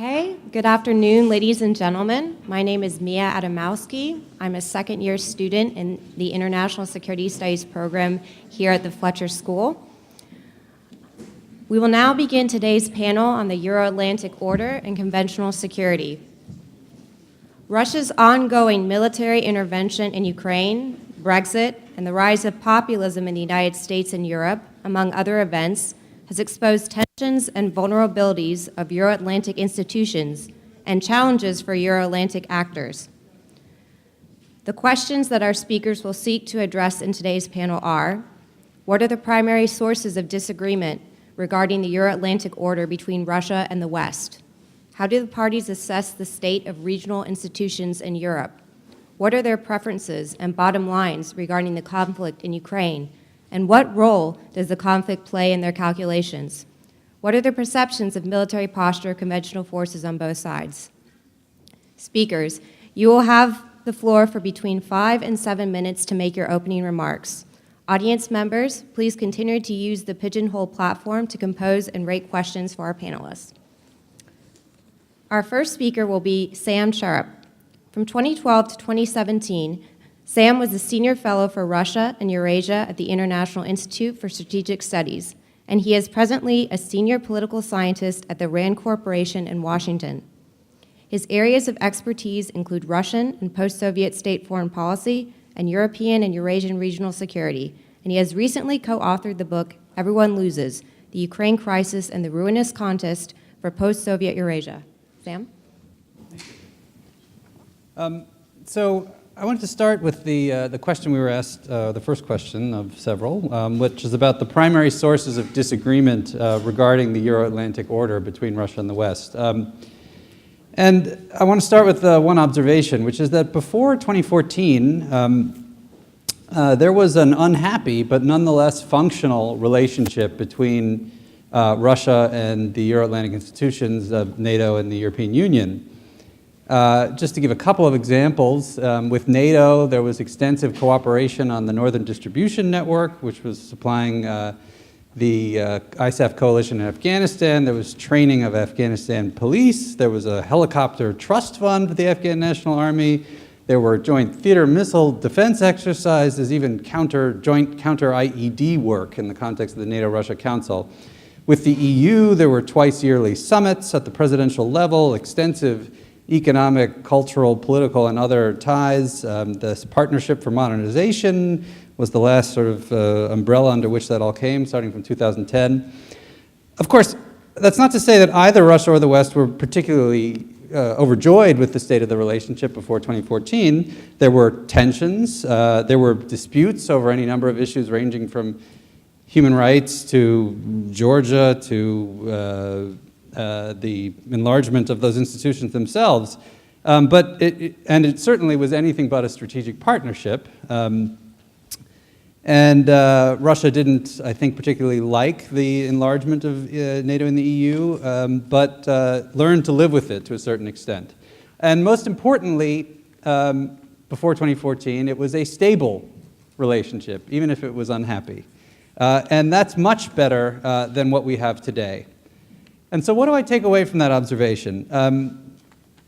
Okay, good afternoon, ladies and gentlemen. My name is Mia Adamowski. I'm a second-year student in the International Security Studies program here at the Fletcher School. We will now begin today's panel on the Euro-Atlantic Order and conventional security. Russia's ongoing military intervention in Ukraine, Brexit, and the rise of populism in the United States and Europe, among other events, has exposed tensions and vulnerabilities of Euro-Atlantic institutions and challenges for Euro-Atlantic actors. The questions that our speakers will seek to address in today's panel are: what are the primary sources of disagreement regarding the Euro-Atlantic order between Russia and the West? How do the parties assess the state of regional institutions in Europe? What are their preferences and bottom lines regarding the conflict in Ukraine? And what role does the conflict play in their calculations? What are their perceptions of military posture of conventional forces on both sides? Speakers, you will have the floor for between 5 and 7 minutes to make your opening remarks. Audience members, please continue to use the Pigeonhole platform to compose and rate questions for our panelists. Our first speaker will be Sam Charap. From 2012 to 2017, Sam was a senior fellow for Russia and Eurasia at the International Institute for Strategic Studies, and he is presently a senior political scientist at the RAND Corporation in Washington. His areas of expertise include Russian and post-Soviet state foreign policy and European and Eurasian regional security, and he has recently co-authored the book Everyone Loses: The Ukraine Crisis and the Ruinous Contest for Post-Soviet Eurasia. Sam? So I wanted to start with the question we were asked, the first question of several, which is about the primary sources of disagreement regarding the Euro-Atlantic order between Russia and the West. And I want to start with one observation, which is that before 2014, there was an unhappy but nonetheless functional relationship between Russia and the Euro-Atlantic institutions of NATO and the European Union. Just to give a couple of examples, with NATO, there was extensive cooperation on the Northern Distribution Network, which was supplying the ISAF coalition in Afghanistan. There was training of Afghanistan police. There was a helicopter trust fund for the Afghan National Army. There were joint theater missile defense exercises, even joint counter-IED work in the context of the NATO-Russia Council. With the EU, there were twice-yearly summits at the presidential level, extensive economic, cultural, political, and other ties. This Partnership for Modernization was the last sort of umbrella under which that all came, starting from 2010. Of course, that's not to say that either Russia or the West were particularly overjoyed with the state of the relationship before 2014. There were tensions, there were disputes over any number of issues ranging from human rights to Georgia to the enlargement of those institutions themselves, but it certainly was anything but a strategic partnership. Russia didn't, I think, particularly like the enlargement of NATO and the EU, but learned to live with it to a certain extent. And most importantly, before 2014, it was a stable relationship, even if it was unhappy. And that's much better than what we have today. And so what do I take away from that observation?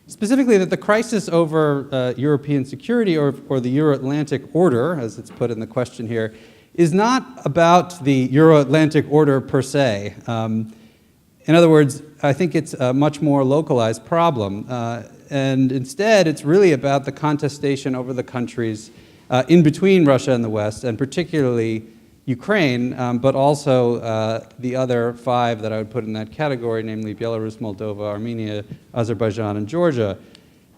Specifically that the crisis over European security or the Euro-Atlantic order, as it's put in the question here, is not about the Euro-Atlantic order per se. In other words, I think it's a much more localized problem. And instead, it's really about the contestation over the countries in between Russia and the West, and particularly Ukraine, but also the other 5 that I would put in that category, namely Belarus, Moldova, Armenia, Azerbaijan, and Georgia.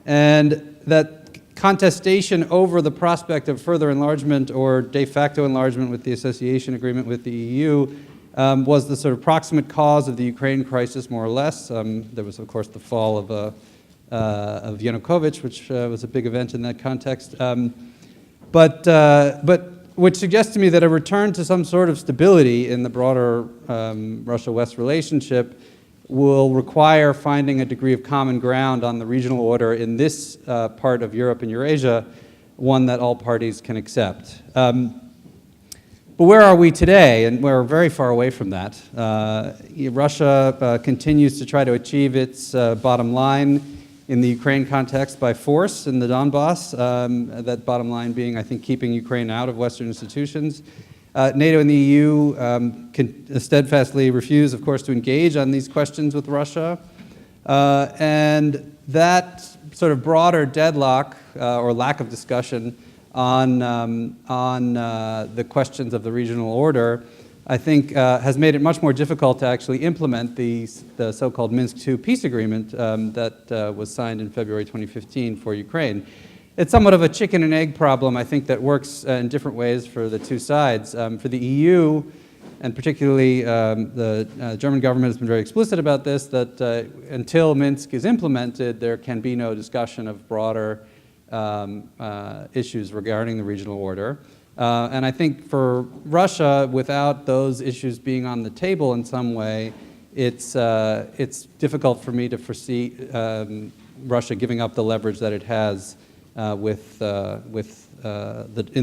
And that contestation over the prospect of further enlargement or de facto enlargement with the association agreement with the EU was the sort of proximate cause of the Ukraine crisis, more or less. There was, of course, the fall of Yanukovych, which was a big event in that context. But which suggests to me that a return to some sort of stability in the broader Russia-West relationship will require finding a degree of common ground on the regional order in this part of Europe and Eurasia, one that all parties can accept. But where are we today? And we're very far away from that. Russia continues to try to achieve its bottom line in the Ukraine context by force in the Donbass, that bottom line being, I think, keeping Ukraine out of Western institutions. NATO and the EU can steadfastly refuse, of course, to engage on these questions with Russia. And that sort of broader deadlock or lack of discussion on the questions of the regional order, I think, has made it much more difficult to actually implement the so-called Minsk II peace agreement that was signed in February 2015 for Ukraine. It's somewhat of a chicken and egg problem, I think, that works in different ways for the two sides. For the EU, and particularly the German government has been very explicit about this, that until Minsk is implemented, there can be no discussion of broader issues regarding the regional order. And I think for Russia, without those issues being on the table in some way, it's difficult for me to foresee Russia giving up the leverage that it has in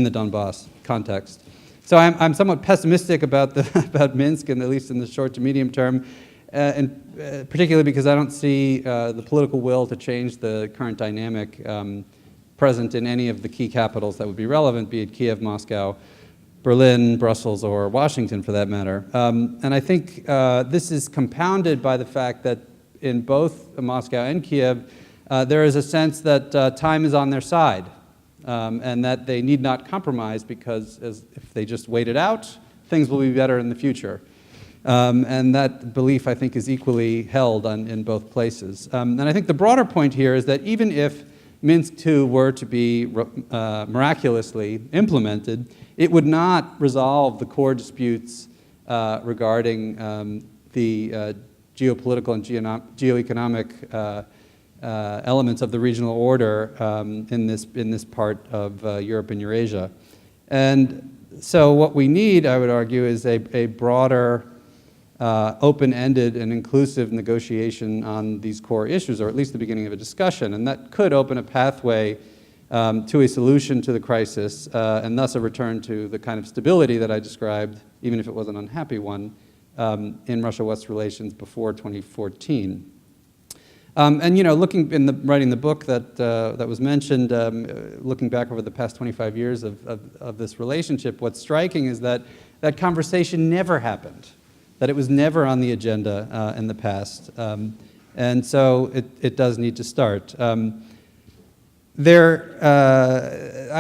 the Donbass context. So I'm somewhat pessimistic about about Minsk, and at least in the short to medium term, and particularly because I don't see the political will to change the current dynamic present in any of the key capitals that would be relevant, be it Kiev, Moscow, Berlin, Brussels, or Washington for that matter. And I think this is compounded by the fact that in both Moscow and Kiev, there is a sense that time is on their side, and that they need not compromise because if they just wait it out, things will be better in the future. And that belief, I think, is equally held in both places. And I think the broader point here is that even if Minsk II were to be miraculously implemented, it would not resolve the core disputes regarding the geopolitical and geoeconomic elements of the regional order in this part of Europe and Eurasia. And so what we need, I would argue, is a broader, open-ended and inclusive negotiation on these core issues, or at least the beginning of a discussion. And that could open a pathway to a solution to the crisis, and thus a return to the kind of stability that I described, even if it was an unhappy one, in Russia-West relations before 2014. And writing the book that was mentioned, looking back over the past 25 years of this relationship, what's striking is that that conversation never happened, that it was never on the agenda in the past. And so it does need to start. I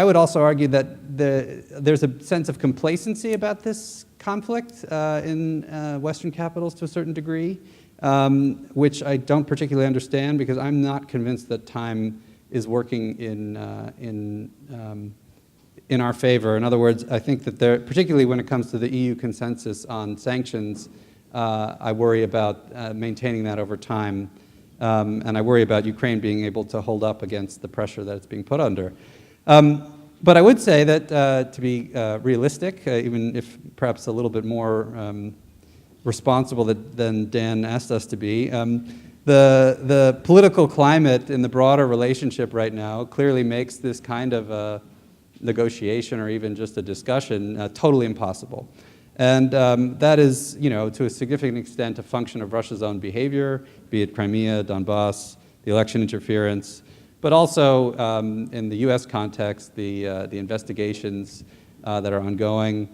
would also argue that there's a sense of complacency about this conflict in Western capitals to a certain degree, which I don't particularly understand because I'm not convinced that time is working in our favor. In other words, I think that particularly when it comes to the EU consensus on sanctions, I worry about maintaining that over time, and I worry about Ukraine being able to hold up against the pressure that it's being put under. But I would say that to be realistic, even if perhaps a little bit more responsible than Dan asked us to be, the political climate in the broader relationship right now clearly makes this kind of a negotiation or even just a discussion totally impossible. And that is, to a significant extent, a function of Russia's own behavior, be it Crimea, Donbass, the election interference, but also in the U.S. context, the investigations that are ongoing.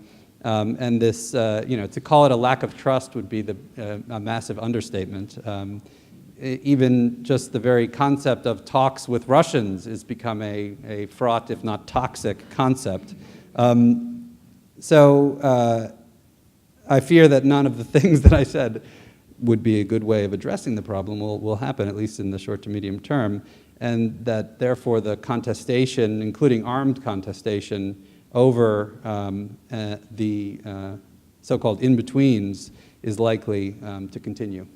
And this, to call it a lack of trust would be a massive understatement. Even just the very concept of talks with Russians has become a fraught, if not toxic, concept. So I fear that none of the things that I said would be a good way of addressing the problem will happen, at least in the short to medium term, and that therefore the contestation, including armed contestation, over the so-called in-betweens is likely to continue.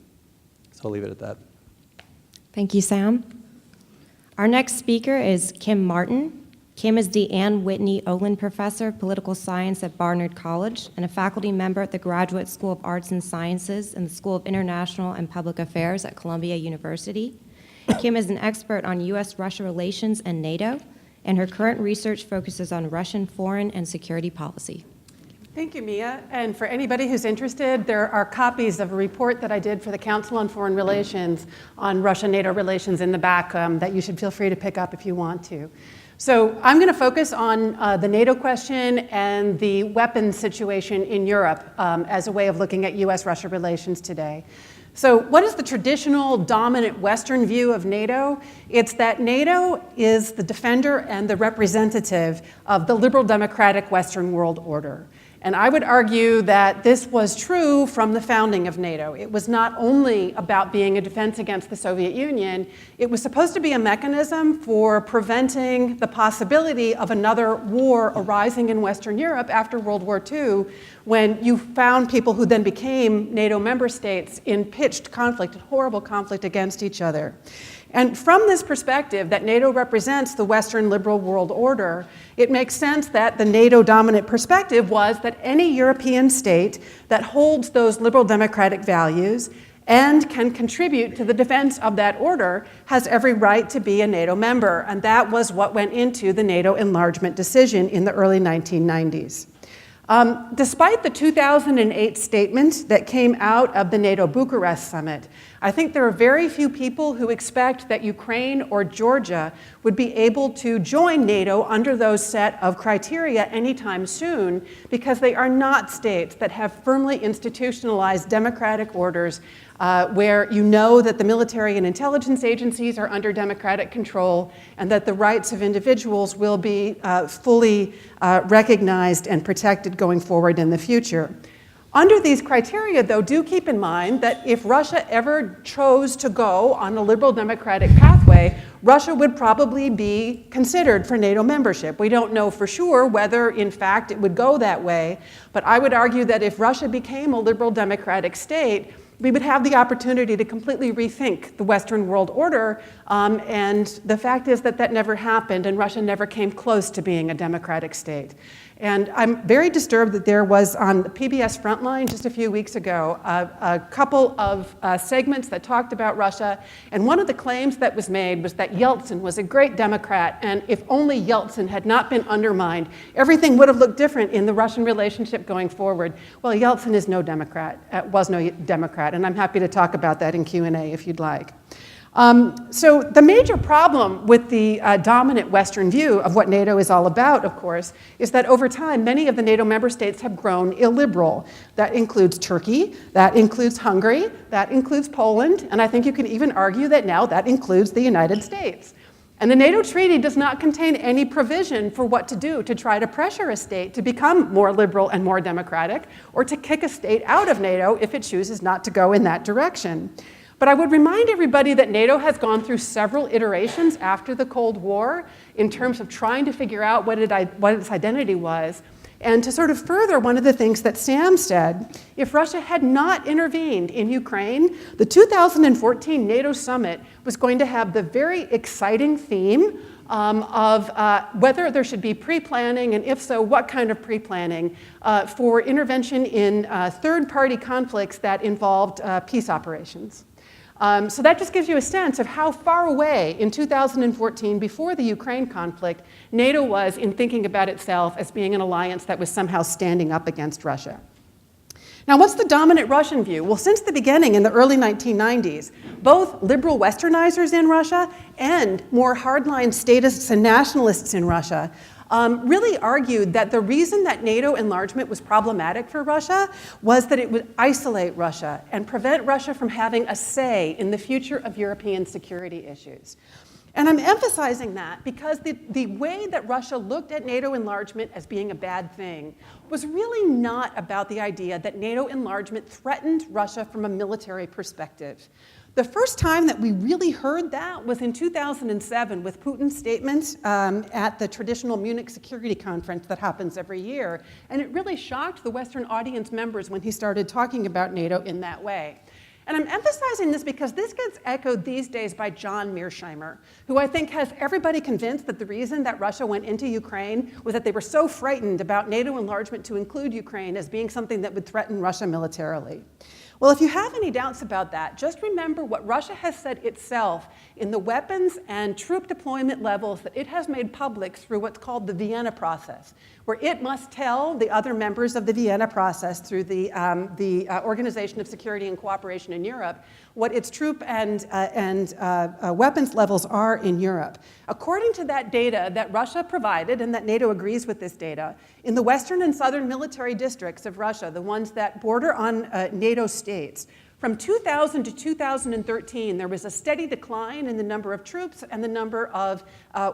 So I'll leave it at that. Thank you, Sam. Our next speaker is Kim Marten. Kim is the Ann Whitney Olin Professor of Political Science at Barnard College and a faculty member at the Graduate School of Arts and Sciences and the School of International and Public Affairs at Columbia University. Kim is an expert on U.S.-Russia relations and NATO, and her current research focuses on Russian foreign and security policy. Thank you, Mia. And for anybody who's interested, there are copies of a report that I did for the Council on Foreign Relations on Russia-NATO relations in the back that you should feel free to pick up if you want to. So I'm going to focus on the NATO question and the weapons situation in Europe as a way of looking at US-Russia relations today. So what is the traditional dominant Western view of NATO? It's that NATO is the defender and the representative of the liberal democratic Western world order. And I would argue that this was true from the founding of NATO. It was not only about being a defense against the Soviet Union, it was supposed to be a mechanism for preventing the possibility of another war arising in Western Europe after World War II, when you found people who then became NATO member states in pitched conflict, horrible conflict against each other. And from this perspective, that NATO represents the Western liberal world order, it makes sense that the NATO dominant perspective was that any European state that holds those liberal democratic values and can contribute to the defense of that order has every right to be a NATO member. And that was what went into the NATO enlargement decision in the early 1990s. Despite the 2008 statement that came out of the NATO Bucharest summit, I think there are very few people who expect that Ukraine or Georgia would be able to join NATO under those set of criteria anytime soon, because they are not states that have firmly institutionalized democratic orders where you know that the military and intelligence agencies are under democratic control and that the rights of individuals will be fully recognized and protected going forward in the future. Under these criteria, though, do keep in mind that if Russia ever chose to go on a liberal democratic pathway, Russia would probably be considered for NATO membership. We don't know for sure whether, in fact, it would go that way, but I would argue that if Russia became a liberal democratic state, we would have the opportunity to completely rethink the Western world order, and the fact is that that never happened, and Russia never came close to being a democratic state. And I'm very disturbed that there was on the PBS Frontline just a few weeks ago a couple of segments that talked about Russia, and one of the claims that was made was that Yeltsin was a great Democrat, and if only Yeltsin had not been undermined, everything would have looked different in the Russian relationship going forward. Well, Yeltsin is no Democrat, was no Democrat, and I'm happy to talk about that in Q&A if you'd like. So the major problem with the dominant Western view of what NATO is all about, of course, is that over time, many of the NATO member states have grown illiberal. That includes Turkey, that includes Hungary, that includes Poland, and I think you can even argue that now that includes the United States. And the NATO treaty does not contain any provision for what to do to try to pressure a state to become more liberal and more democratic, or to kick a state out of NATO if it chooses not to go in that direction. But I would remind everybody that NATO has gone through several iterations after the Cold War in terms of trying to figure out what its identity was. And to sort of further one of the things that Sam said, if Russia had not intervened in Ukraine, the 2014 NATO summit was going to have the very exciting theme of whether there should be pre-planning, and if so, what kind of pre-planning for intervention in third-party conflicts that involved peace operations. So that just gives you a sense of how far away in 2014, before the Ukraine conflict, NATO was in thinking about itself as being an alliance that was somehow standing up against Russia. Now, what's the dominant Russian view? Well, since the beginning in the early 1990s, both liberal westernizers in Russia and more hardline statists and nationalists in Russia really argued that the reason that NATO enlargement was problematic for Russia was that it would isolate Russia and prevent Russia from having a say in the future of European security issues. And I'm emphasizing that because the way that Russia looked at NATO enlargement as being a bad thing was really not about the idea that NATO enlargement threatened Russia from a military perspective. The first time that we really heard that was in 2007 with Putin's statements at the traditional Munich Security Conference that happens every year. And it really shocked the Western audience members when he started talking about NATO in that way. And I'm emphasizing this because this gets echoed these days by John Mearsheimer, who I think has everybody convinced that the reason that Russia went into Ukraine was that they were so frightened about NATO enlargement to include Ukraine as being something that would threaten Russia militarily. Well, if you have any doubts about that, just remember what Russia has said itself in the weapons and troop deployment levels that it has made public through what's called the Vienna process, where it must tell the other members of the Vienna process through the Organization of Security and Cooperation in Europe what its troop and weapons levels are in Europe. According to that data that Russia provided, and that NATO agrees with this data, in the western and southern military districts of Russia, the ones that border on NATO states, from 2000 to 2013, there was a steady decline in the number of troops and the number of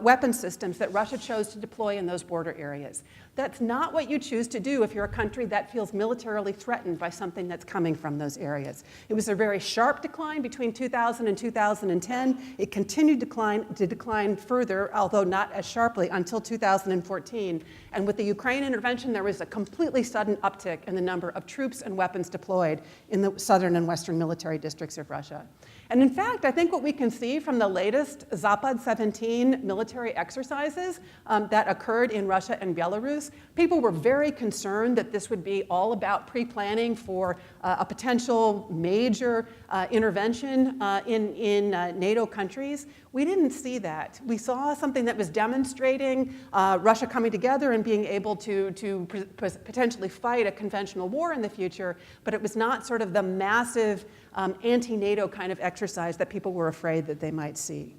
weapon systems that Russia chose to deploy in those border areas. That's not what you choose to do if you're a country that feels militarily threatened by something that's coming from those areas. It was a very sharp decline between 2000 and 2010. It continued to decline further, although not as sharply, until 2014. And with the Ukraine intervention, there was a completely sudden uptick in the number of troops and weapons deployed in the southern and western military districts of Russia. And in fact, I think what we can see from the latest Zapad 17 military exercises that occurred in Russia and Belarus, people were very concerned that this would be all about pre-planning for a potential major intervention in NATO countries. We didn't see that. We saw something that was demonstrating Russia coming together and being able to potentially fight a conventional war in the future, but it was not sort of the massive anti-NATO kind of exercise that people were afraid that they might see.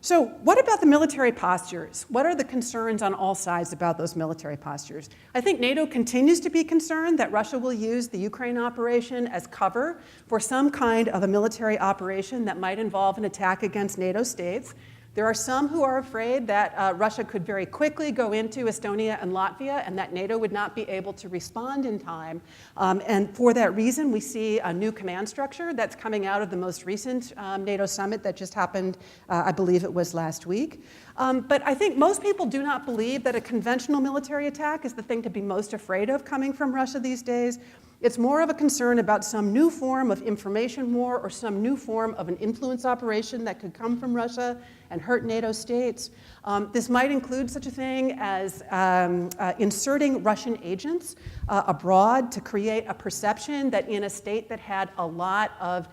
So what about the military postures? What are the concerns on all sides about those military postures? I think NATO continues to be concerned that Russia will use the Ukraine operation as cover for some kind of a military operation that might involve an attack against NATO states. There are some who are afraid that Russia could very quickly go into Estonia and Latvia and that NATO would not be able to respond in time. And for that reason, we see a new command structure that's coming out of the most recent NATO summit that just happened, I believe it was last week. But I think most people do not believe that a conventional military attack is the thing to be most afraid of coming from Russia these days. It's more of a concern about some new form of information war or some new form of an influence operation that could come from Russia and hurt NATO states. This might include such a thing as inserting Russian agents abroad to create a perception that in a state that had a lot of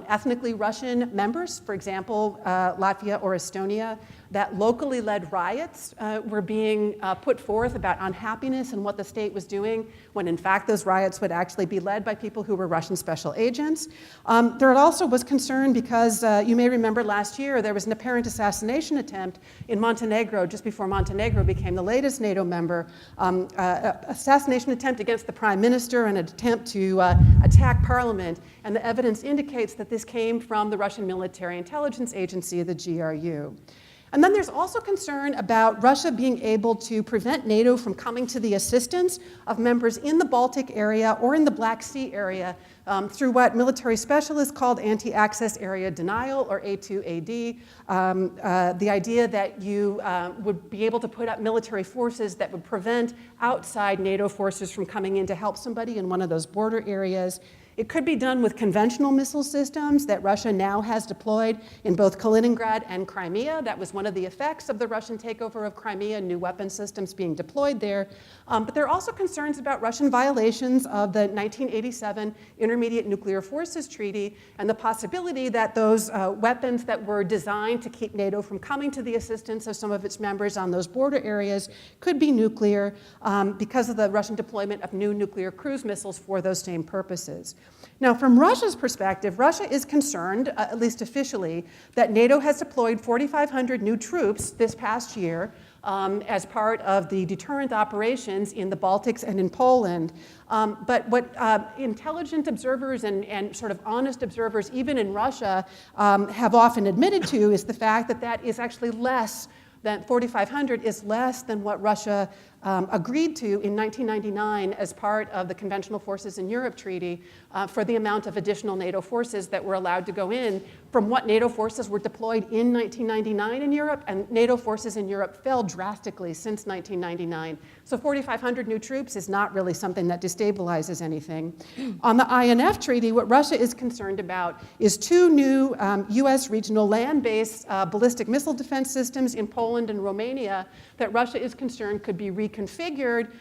ethnically Russian members, for example, Latvia or Estonia, that locally led riots were being put forth about unhappiness and what the state was doing, when in fact those riots would actually be led by people who were Russian special agents. There also was concern because you may remember last year there was an apparent assassination attempt in Montenegro just before Montenegro became the latest NATO member, assassination attempt against the prime minister and an attempt to attack parliament. And the evidence indicates that this came from the Russian military intelligence agency, the GRU. And then there's also concern about Russia being able to prevent NATO from coming to the assistance of members in the Baltic area or in the Black Sea area through what military specialists called anti-access area denial, or A2AD. The idea that you would be able to put up military forces that would prevent outside NATO forces from coming in to help somebody in one of those border areas. It could be done with conventional missile systems that Russia now has deployed in both Kaliningrad and Crimea. That was one of the effects of the Russian takeover of Crimea, new weapon systems being deployed there. But there are also concerns about Russian violations of the 1987 Intermediate Nuclear Forces Treaty and the possibility that those weapons that were designed to keep NATO from coming to the assistance of some of its members on those border areas could be nuclear because of the Russian deployment of new nuclear cruise missiles for those same purposes. Now, from Russia's perspective, Russia is concerned, at least officially, that NATO has deployed 4,500 new troops this past year as part of the deterrent operations in the Baltics and in Poland. But what intelligent observers and sort of honest observers, even in Russia, have often admitted to is the fact that that is actually less than 4,500 is less than what Russia agreed to in 1999 as part of the Conventional Forces in Europe Treaty for the amount of additional NATO forces that were allowed to go in from what NATO forces were deployed in 1999 in Europe, and NATO forces in Europe fell drastically since 1999. So 4,500 new troops is not really something that destabilizes anything. On the INF Treaty, what Russia is concerned about is two new US regional land-based ballistic missile defense systems in Poland and Romania that Russia is concerned could be reconfigured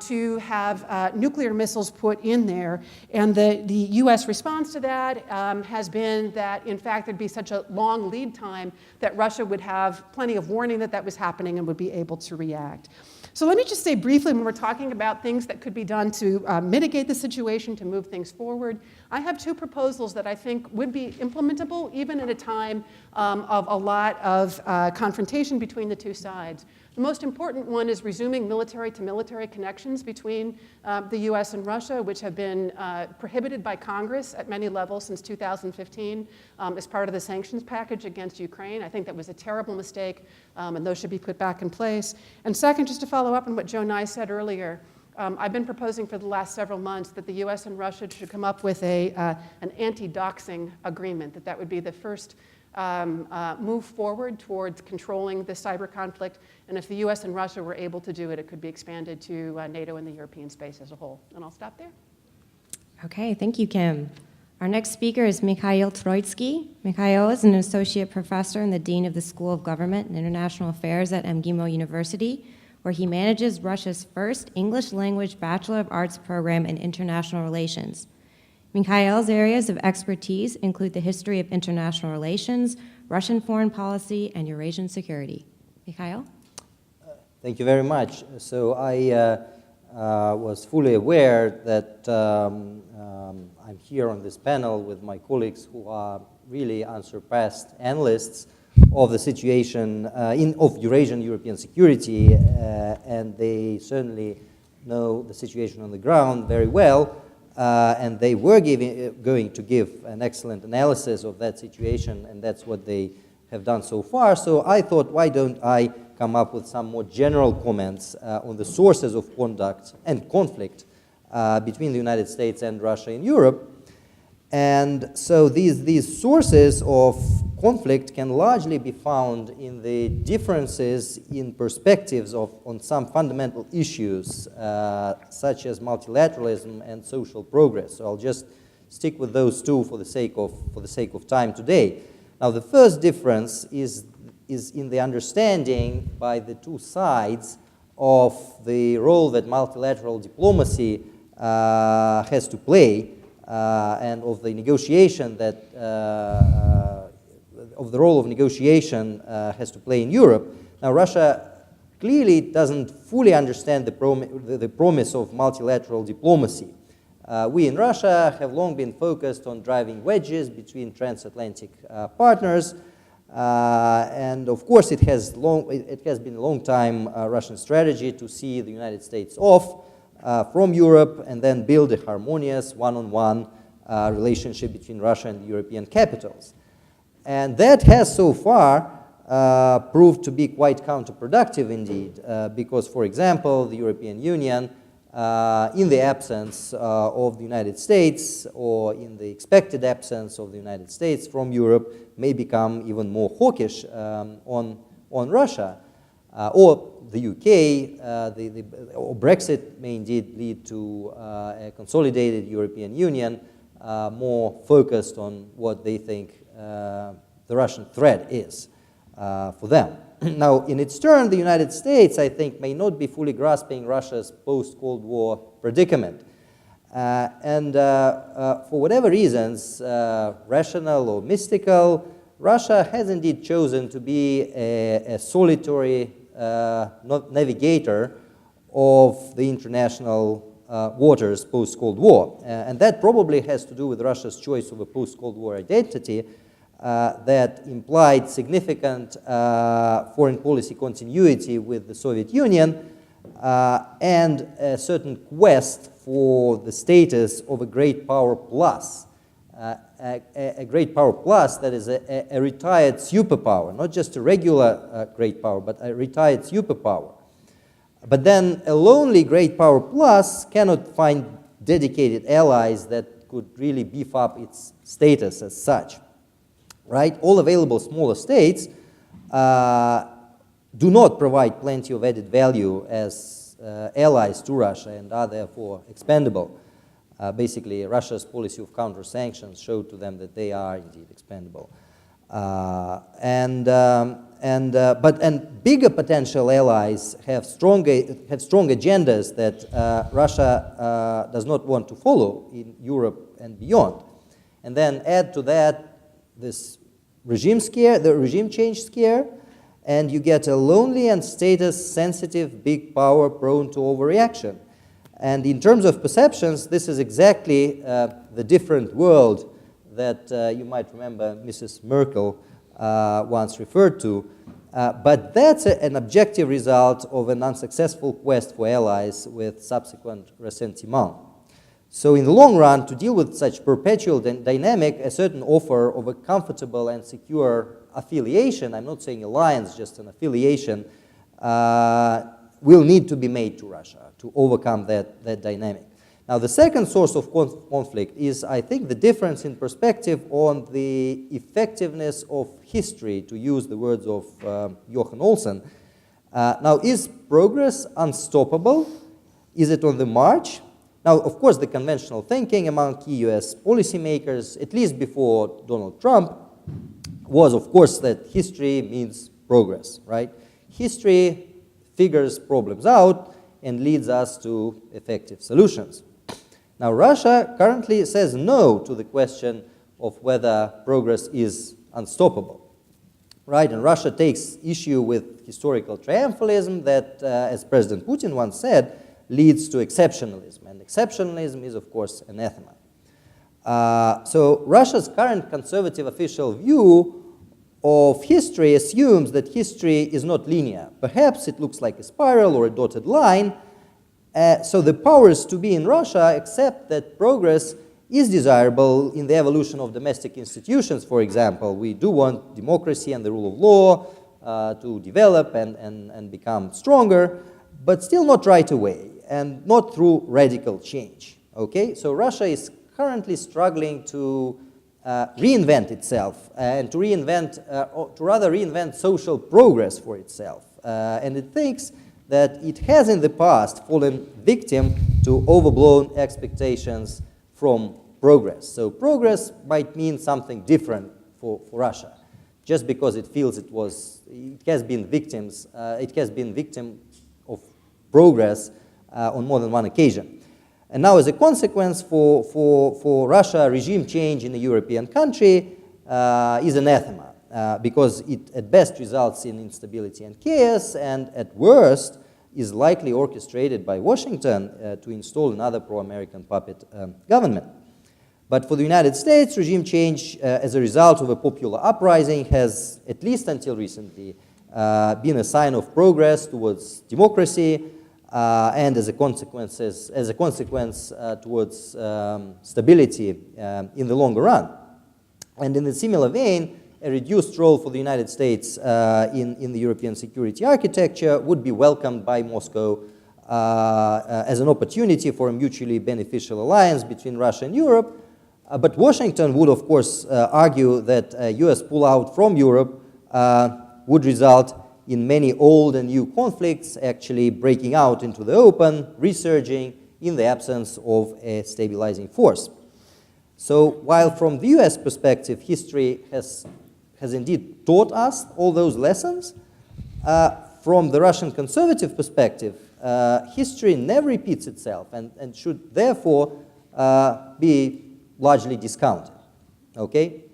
to have nuclear missiles put in there. And the U.S. response to that has been that, in fact, there'd be such a long lead time that Russia would have plenty of warning that that was happening and would be able to react. So let me just say briefly, when we're talking about things that could be done to mitigate the situation, to move things forward, I have two proposals that I think would be implementable even at a time of a lot of confrontation between the two sides. The most important one is resuming military-to-military connections between the U.S. and Russia, which have been prohibited by Congress at many levels since 2015 as part of the sanctions package against Ukraine. I think that was a terrible mistake, and those should be put back in place. And second, just to follow up on what Joe Nye said earlier, I've been proposing for the last several months that the U.S. and Russia should come up with an anti-doxing agreement, that would be the first move forward towards controlling the cyber conflict. And if the US and Russia were able to do it, it could be expanded to NATO and the European space as a whole. And I'll stop there. Okay, thank you, Kim. Our next speaker is Mikhail Troitskiy. Mikhail is an associate professor and the dean of the School of Government and International Affairs at MGIMO University, where he manages Russia's first English language Bachelor of Arts program in international relations. Mikhail's areas of expertise include the history of international relations, Russian foreign policy, and Eurasian security. Mikhail? Thank you very much. So I was fully aware that I'm here on this panel with my colleagues who are really unsurpassed analysts of the situation of Eurasian European security, and they certainly know the situation on the ground very well. And they were going to give an excellent analysis of that situation, and that's what they have done so far. So I thought, why don't I come up with some more general comments on the sources of conduct and conflict between the United States and Russia in Europe. And so these sources of conflict can largely be found in the differences in perspectives on some fundamental issues, such as multilateralism and social progress. So I'll just stick with those two for the sake of time today. Now, the first difference is in the understanding by the two sides of the role that multilateral diplomacy has to play, and of the negotiation that of the role of negotiation has to play in Europe. Now, Russia clearly doesn't fully understand the promise of multilateral diplomacy. We in Russia have long been focused on driving wedges between transatlantic partners, and of course it has been a long time Russian strategy to see the United States off from Europe and then build a harmonious one-on-one relationship between Russia and the European capitals. And that has so far proved to be quite counterproductive indeed, because, for example, the European Union, in the absence of the United States, or in the expected absence of the United States from Europe, may become even more hawkish on Russia. Or the UK, or Brexit may indeed lead to a consolidated European Union more focused on what they think the Russian threat is for them. Now, in its turn, the United States, I think, may not be fully grasping Russia's post-Cold War predicament. And for whatever reasons, rational or mystical, Russia has indeed chosen to be a solitary navigator of the international waters post-Cold War. And that probably has to do with Russia's choice of a post-Cold War identity that implied significant foreign policy continuity with the Soviet Union and a certain quest for the status of a great power plus. A great power plus that is a retired superpower, not just a regular great power, but a retired superpower. But then a lonely great power plus cannot find dedicated allies that could really beef up its status as such. Right? All available smaller states do not provide plenty of added value as allies to Russia and are therefore expendable. Basically, Russia's policy of counter-sanctions showed to them that they are indeed expendable. And And bigger potential allies have strong agendas that Russia does not want to follow in Europe and beyond. And then add to that this regime scare, the regime change scare, and you get a lonely and status-sensitive big power prone to overreaction. And in terms of perceptions, this is exactly the different world that you might remember Mrs. Merkel once referred to. But that's an objective result of an unsuccessful quest for allies with subsequent ressentiment. So in the long run, to deal with such perpetual dynamic, a certain offer of a comfortable and secure affiliation, I'm not saying alliance, just an affiliation, will need to be made to Russia to overcome that dynamic. Now, the second source of conflict is, I think, the difference in perspective on the effectiveness of history, to use the words of Johan Olsen. Now, is progress unstoppable? Is it on the march? Now, of course, the conventional thinking among key US policymakers, at least before Donald Trump, was, of course, that history means progress, right? History figures problems out and leads us to effective solutions. Now, Russia currently says no to the question of whether progress is unstoppable, right? And Russia takes issue with historical triumphalism that, as President Putin once said, leads to exceptionalism. And exceptionalism is, of course, anathema. So Russia's current conservative official view of history assumes that history is not linear. Perhaps it looks like a spiral or a dotted line. So the powers to be in Russia accept that progress is desirable in the evolution of domestic institutions, for example. We do want democracy and the rule of law to develop and become stronger, but still not right away and not through radical change. Okay? So Russia is currently struggling to reinvent itself and to reinvent social progress for itself. And it thinks that it has in the past fallen victim to overblown expectations from progress. So progress might mean something different for Russia, just because it feels it has been victim of progress on more than one occasion. And now, as a consequence, for Russia, regime change in a European country is anathema. Because it at best results in instability and chaos, and at worst is likely orchestrated by Washington to install another pro-American puppet government. But for the United States, regime change as a result of a popular uprising has, at least until recently, been a sign of progress towards democracy and as a consequence towards stability in the longer run. And in a similar vein, a reduced role for the United States in the European security architecture would be welcomed by Moscow as an opportunity for a mutually beneficial alliance between Russia and Europe. But Washington would, of course, argue that US pullout from Europe would result in many old and new conflicts actually breaking out into the open, resurging in the absence of a stabilizing force. So while from the US perspective, history has indeed taught us all those lessons, from the Russian conservative perspective, history never repeats itself and should therefore be largely discounted. Okay?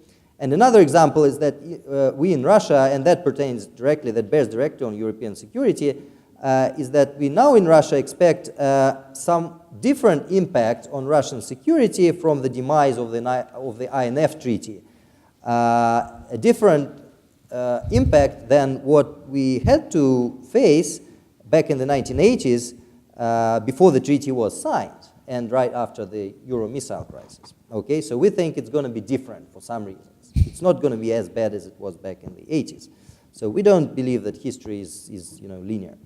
And another example is that we in Russia, and that bears directly on European security, is that we now in Russia expect some different impact on Russian security from the demise of the INF Treaty. A different impact than what we had to face back in the 1980s before the treaty was signed and right after the Euro missile crisis. Okay, so we think it's going to be different for some reasons. It's not going to be as bad as it was back in the 80s. So we don't believe that history is linear.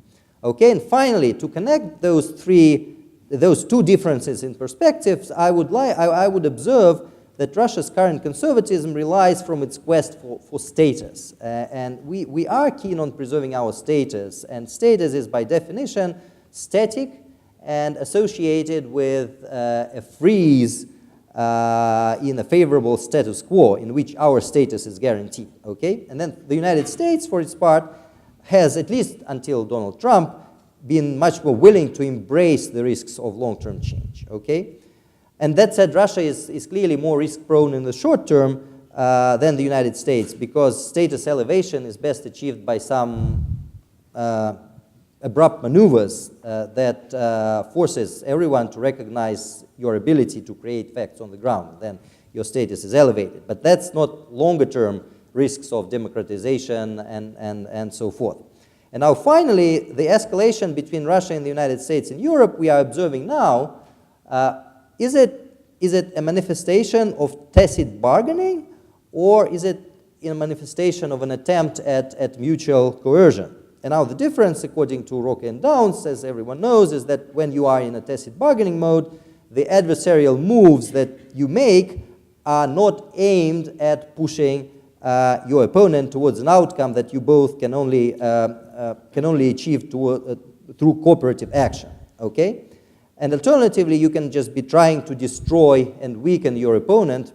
Okay, and finally, to connect those two differences in perspectives, I would observe that Russia's current conservatism relies from its quest for status. And we are keen on preserving our status. And status is, by definition, static and associated with a freeze in a favorable status quo in which our status is guaranteed, okay? And then the United States, for its part, has, at least until Donald Trump, been much more willing to embrace the risks of long-term change, okay? And that said, Russia is clearly more risk-prone in the short term than the United States, because status elevation is best achieved by some abrupt maneuvers that forces everyone to recognize your ability to create facts on the ground. Then your status is elevated. But that's not longer-term risks of democratization and so forth. And now finally, the escalation between Russia and the United States and Europe we are observing now, is it a manifestation of tacit bargaining, or is it a manifestation of an attempt at mutual coercion? And now the difference, according to Roque and Downs, as everyone knows, is that when you are in a tacit bargaining mode, the adversarial moves that you make are not aimed at pushing your opponent towards an outcome that you both can only achieve through cooperative action, okay? And alternatively, you can just be trying to destroy and weaken your opponent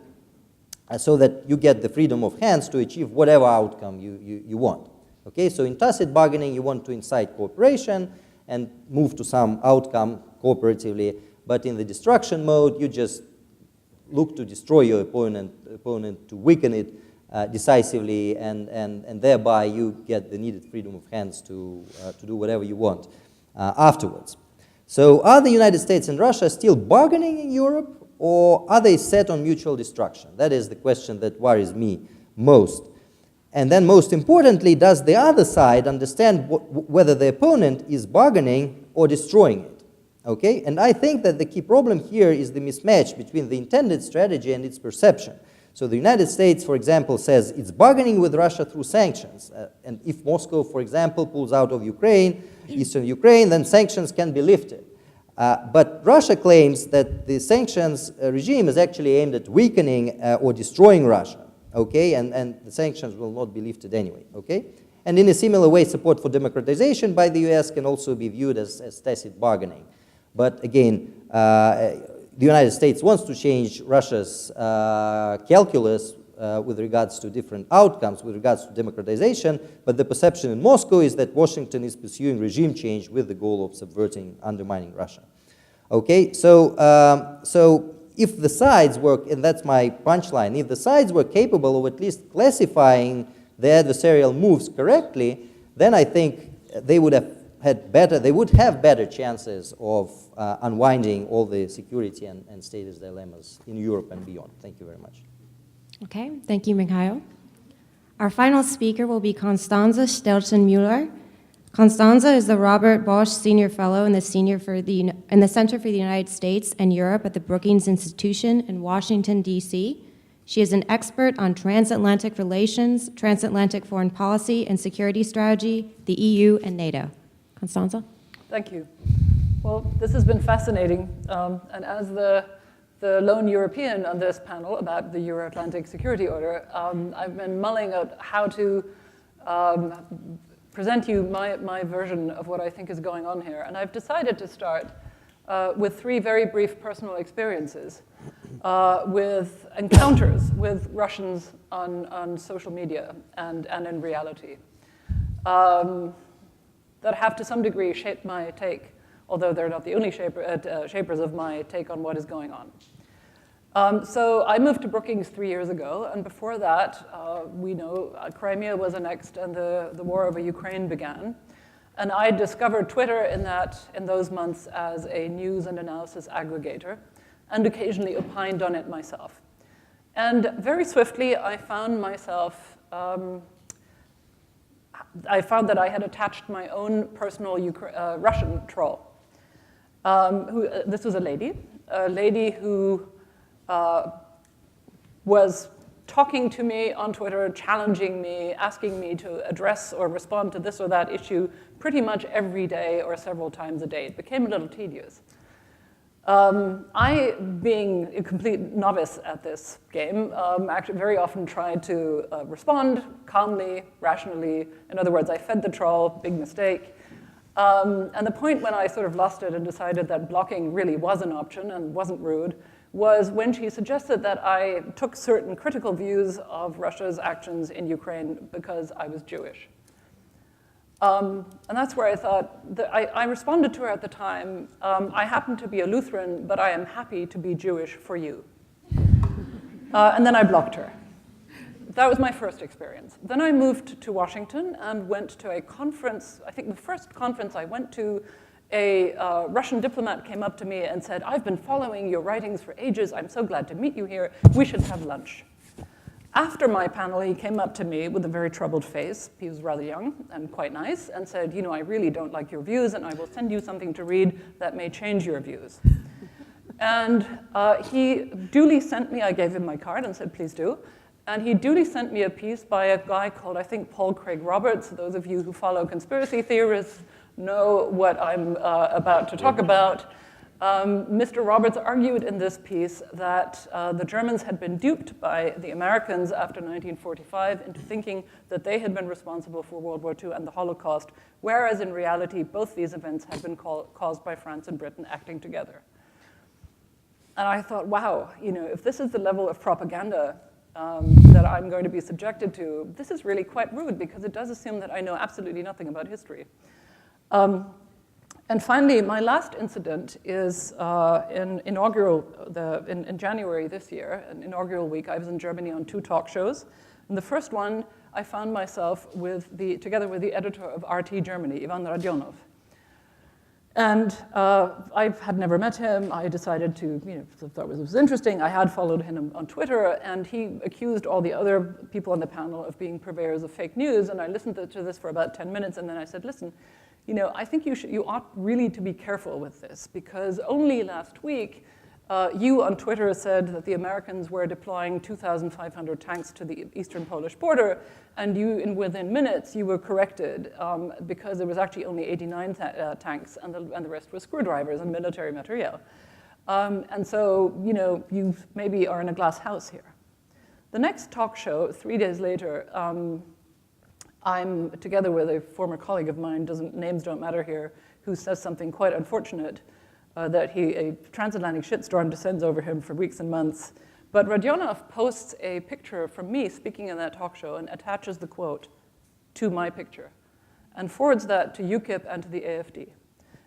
so that you get the freedom of hands to achieve whatever outcome you want. Okay, so in tacit bargaining, you want to incite cooperation and move to some outcome cooperatively. But in the destruction mode, you just look to destroy your opponent to weaken it decisively, and thereby you get the needed freedom of hands to do whatever you want afterwards. So are the United States and Russia still bargaining in Europe, or are they set on mutual destruction? That is the question that worries me most. And then most importantly, does the other side understand whether the opponent is bargaining or destroying it? Okay? And I think that the key problem here is the mismatch between the intended strategy and its perception. So the United States, for example, says it's bargaining with Russia through sanctions. And if Moscow, for example, pulls out of Ukraine, eastern Ukraine, then sanctions can be lifted. But Russia claims that the sanctions regime is actually aimed at weakening or destroying Russia. Okay, and the sanctions will not be lifted anyway, okay? And in a similar way, support for democratization by the US can also be viewed as tacit bargaining. But again, the United States wants to change Russia's calculus with regards to different outcomes, with regards to democratization, but the perception in Moscow is that Washington is pursuing regime change with the goal of subverting, undermining Russia. Okay, so if the sides were, and that's my punchline, if the sides were capable of at least classifying the adversarial moves correctly, then I think they would have better chances of unwinding all the security and status dilemmas in Europe and beyond. Thank you very much. Okay, thank you, Mikhail. Our final speaker will be Constanze Stelzenmüller. Constanze is the Robert Bosch Senior Fellow in the Center for the United States and Europe at the Brookings Institution in Washington, D.C. She is an expert on transatlantic relations, transatlantic foreign policy and security strategy, the EU, and NATO. Constanze? Thank you. Well, this has been fascinating. And as the lone European on this panel about the Euro-Atlantic Security Order, I've been mulling out how to present you my version of what I think is going on here. And I've decided to start with three very brief personal experiences with encounters with Russians on social media and in reality that have to some degree shaped my take, although they're not the only shapers of my take on what is going on. So I moved to Brookings 3 years ago, and before that, we know Crimea was annexed and the war over Ukraine began. And I discovered Twitter in those months as a news and analysis aggregator, and occasionally opined on it myself. And very swiftly, I found myself, I found that I had attached my own personal Russian troll. This was a lady who was talking to me on Twitter, challenging me, asking me to address or respond to this or that issue pretty much every day or several times a day. It became a little tedious. I, being a complete novice at this game, actually very often tried to respond calmly, rationally. In other words, I fed the troll, big mistake. And the point when I sort of lost it and decided that blocking really was an option and wasn't rude was when she suggested that I took certain critical views of Russia's actions in Ukraine because I was Jewish. And that's where I thought, that I responded to her at the time, I happen to be a Lutheran, but I am happy to be Jewish for you. And then I blocked her. That was my first experience. Then I moved to Washington and went to a conference. I think the first conference I went to, a Russian diplomat came up to me and said, I've been following your writings for ages. I'm so glad to meet you here. We should have lunch. After my panel, he came up to me with a very troubled face. He was rather young and quite nice and said, you know, I really don't like your views, and I will send you something to read that may change your views. And he duly sent me, I gave him my card and said, please do. And he duly sent me a piece by a guy called, I think, Paul Craig Roberts. Those of you who follow conspiracy theorists know what I'm about to talk about. Mr. Roberts argued in this piece that the Germans had been duped by the Americans after 1945 into thinking that they had been responsible for World War II and the Holocaust, whereas in reality, both these events had been caused by France and Britain acting together. And I thought, wow, you know, if this is the level of propaganda that I'm going to be subjected to, this is really quite rude because it does assume that I know absolutely nothing about history. And finally, my last incident is in January this year, an inaugural week. I was in Germany on 2 talk shows. In the first one, I found myself together with the editor of RT Germany, Ivan Radionov. And I had never met him. I decided to, thought it was interesting. I had followed him on Twitter, and he accused all the other people on the panel of being purveyors of fake news. And I listened to this for about 10 minutes, and then I said, listen, I think you ought really to be careful with this, because only last week, you on Twitter said that the Americans were deploying 2,500 tanks to the eastern Polish border, and within minutes, you were corrected because there was actually only 89 tanks, and the rest were screwdrivers and military materiel. And so, you maybe are in a glass house here. The next talk show, 3 days later, I'm together with a former colleague of mine, names don't matter here, who says something quite unfortunate, that a transatlantic shitstorm descends over him for weeks and months. But Radionov posts a picture from me speaking in that talk show and attaches the quote to my picture and forwards that to UKIP and to the AFD.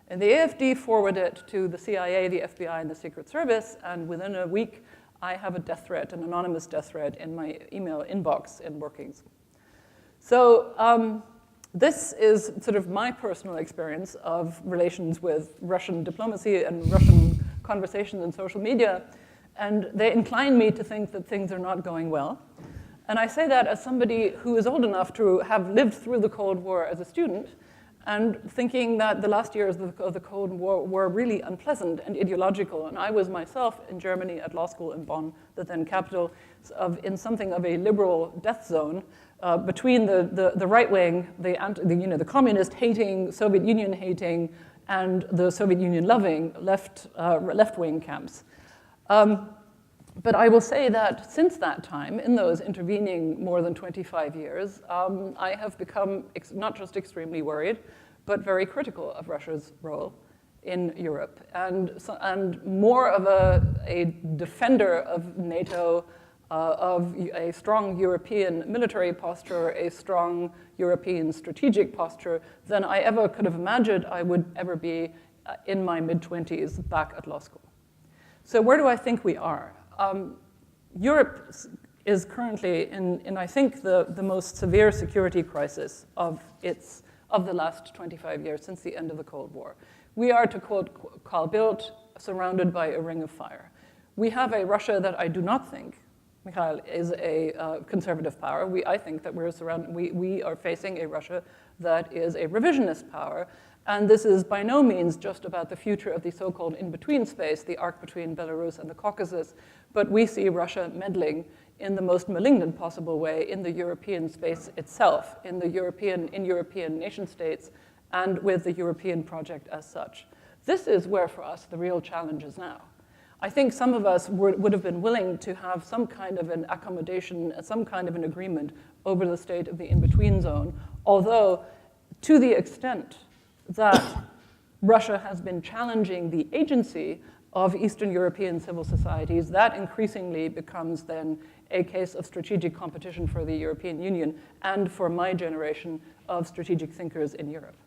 And the AFD forwarded it to the CIA, the FBI, and the Secret Service, and within a week, I have a death threat, an anonymous death threat in my email inbox in Brookings. So this is sort of my personal experience of relations with Russian diplomacy and Russian conversations and social media, and they incline me to think that things are not going well. And I say that as somebody who is old enough to have lived through the Cold War as a student, and thinking that the last years of the Cold War were really unpleasant and ideological. And I was myself in Germany at law school in Bonn, the then capital, in something of a liberal death zone, between the right wing, the communist hating, Soviet Union hating, and the Soviet Union loving left wing camps. But I will say that since that time, in those intervening more than 25 years, I have become not just extremely worried, but very critical of Russia's role in Europe, and more of a defender of NATO, of a strong European military posture, a strong European strategic posture than I ever could have imagined I would ever be in my mid-20s back at law school. So where do I think we are? Europe is currently in I think, the most severe security crisis of the last 25 years since the end of the Cold War. We are, to quote Carl Bildt, surrounded by a ring of fire. We have a Russia that I do not think, Mikhail, is a conservative power. I think that we are facing a Russia that is a revisionist power. And this is by no means just about the future of the so-called in-between space, the arc between Belarus and the Caucasus, but we see Russia meddling in the most malignant possible way in the European space itself, in European nation states, and with the European project as such. This is where, for us, the real challenge is now. I think some of us would have been willing to have some kind of an accommodation, some kind of an agreement over the state of the in-between zone, although to the extent that Russia has been challenging the agency of Eastern European civil societies, that increasingly becomes then a case of strategic competition for the European Union and for my generation of strategic thinkers in Europe.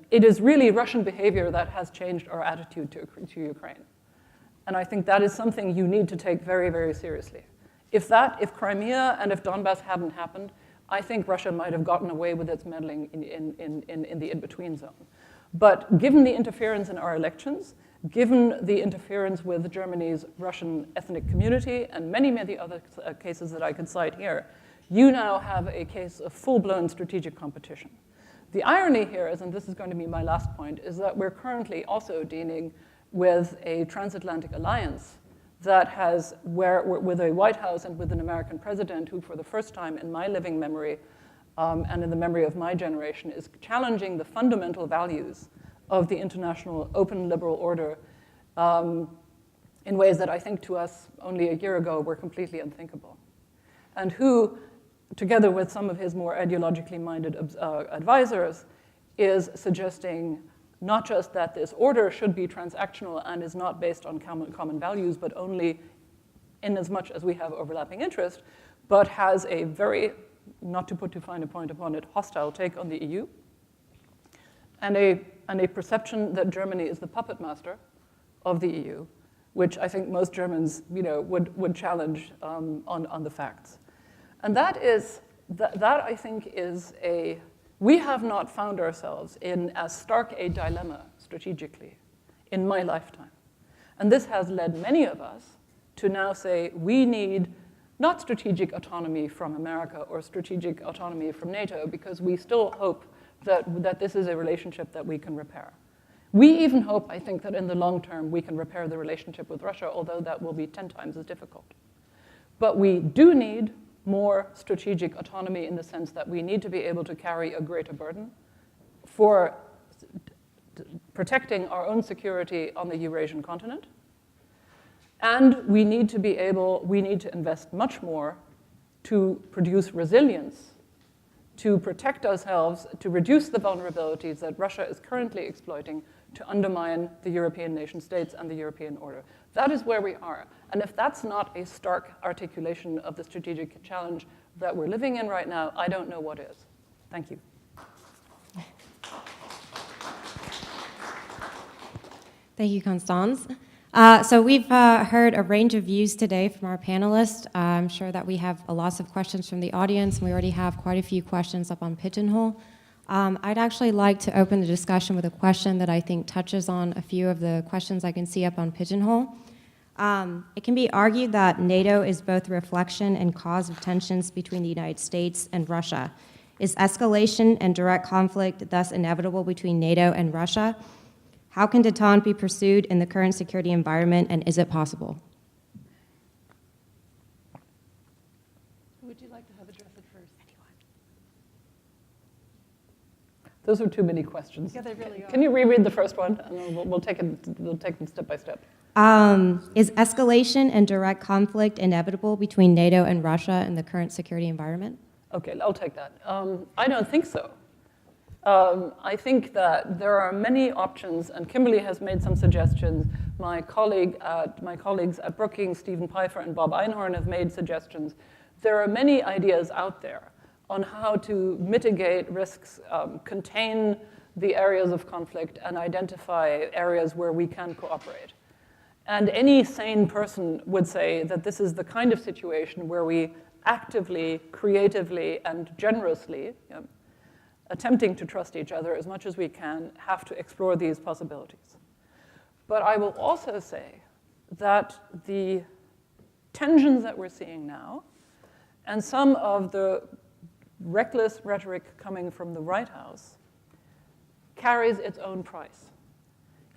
It is really Russian behavior that has changed our attitude to Ukraine. And I think that is something you need to take very, very seriously. If Crimea and if Donbass hadn't happened, I think Russia might have gotten away with its meddling in the in-between zone. But given the interference in our elections, given the interference with Germany's Russian ethnic community and many, many other cases that I could cite here, you now have a case of full-blown strategic competition. The irony here is, and this is going to be my last point, is that we're currently also dealing with a transatlantic alliance that has, with a White House and with an American president who, for the first time in my living memory and in the memory of my generation, is challenging the fundamental values of the international open liberal order in ways that I think to us only a year ago were completely unthinkable. And who, together with some of his more ideologically minded advisors, is suggesting not just that this order should be transactional and is not based on common values, but only in as much as we have overlapping interest, but has a very, not to put too fine a point upon it, hostile take on the EU, and a perception that Germany is the puppet master of the EU, which I think most Germans would challenge on the facts. And that I think is we have not found ourselves in as stark a dilemma strategically in my lifetime. And this has led many of us to now say we need not strategic autonomy from America or strategic autonomy from NATO, because we still hope that this is a relationship that we can repair. We even hope, I think, that in the long term we can repair the relationship with Russia, although that will be 10 times as difficult. But we do need more strategic autonomy in the sense that we need to be able to carry a greater burden for protecting our own security on the Eurasian continent. And we need to invest much more to produce resilience, to protect ourselves, to reduce the vulnerabilities that Russia is currently exploiting to undermine the European nation states and the European order. That is where we are. And if that's not a stark articulation of the strategic challenge that we're living in right now, I don't know what is. Thank you. Thank you, Constanze. So we've heard a range of views today from our panelists. I'm sure that we have lots of questions from the audience, and we already have quite a few questions up on Pigeonhole. I'd actually like to open the discussion with a question that I think touches on a few of the questions I can see up on Pigeonhole. It can be argued that NATO is both a reflection and cause of tensions between the United States and Russia. Is escalation and direct conflict thus inevitable between NATO and Russia? How can détente be pursued in the current security environment, and is it possible? Who would you like to have address it first? Those are too many questions. Yeah, they really are. Can you reread the first one, and then we'll take them step by step. Is escalation and direct conflict inevitable between NATO and Russia in the current security environment? Okay, I'll take that. I don't think so. I think that there are many options, and Kimberly has made some suggestions. My colleagues at Brookings, Stephen Pfeiffer and Bob Einhorn, have made suggestions. There are many ideas out there on how to mitigate risks, contain the areas of conflict, and identify areas where we can cooperate. And any sane person would say that this is the kind of situation where we actively, creatively, and generously, attempting to trust each other as much as we can, have to explore these possibilities. But I will also say that the tensions that we're seeing now, and some of the reckless rhetoric coming from the White House, carries its own price.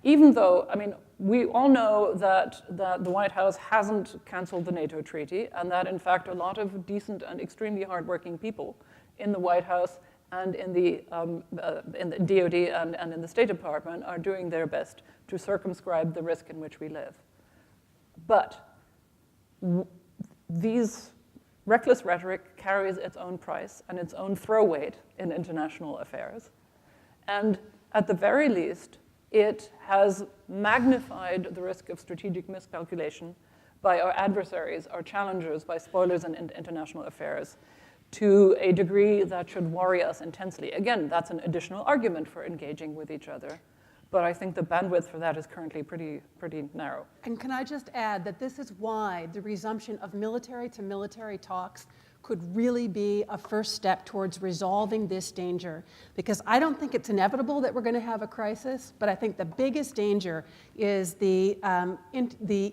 Even though, we all know that the White House hasn't canceled the NATO treaty, and that, in fact, a lot of decent and extremely hardworking people in the White House and in the DOD and in the State Department are doing their best to circumscribe the risk in which we live. But these reckless rhetoric carries its own price and its own throw weight in international affairs. And at the very least, it has magnified the risk of strategic miscalculation by our adversaries, our challengers, by spoilers in international affairs, to a degree that should worry us intensely. Again, that's an additional argument for engaging with each other. But I think the bandwidth for that is currently pretty narrow. And can I just add that this is why the resumption of military-to-military talks could really be a first step towards resolving this danger. Because I don't think it's inevitable that we're going to have a crisis, but I think the biggest danger is the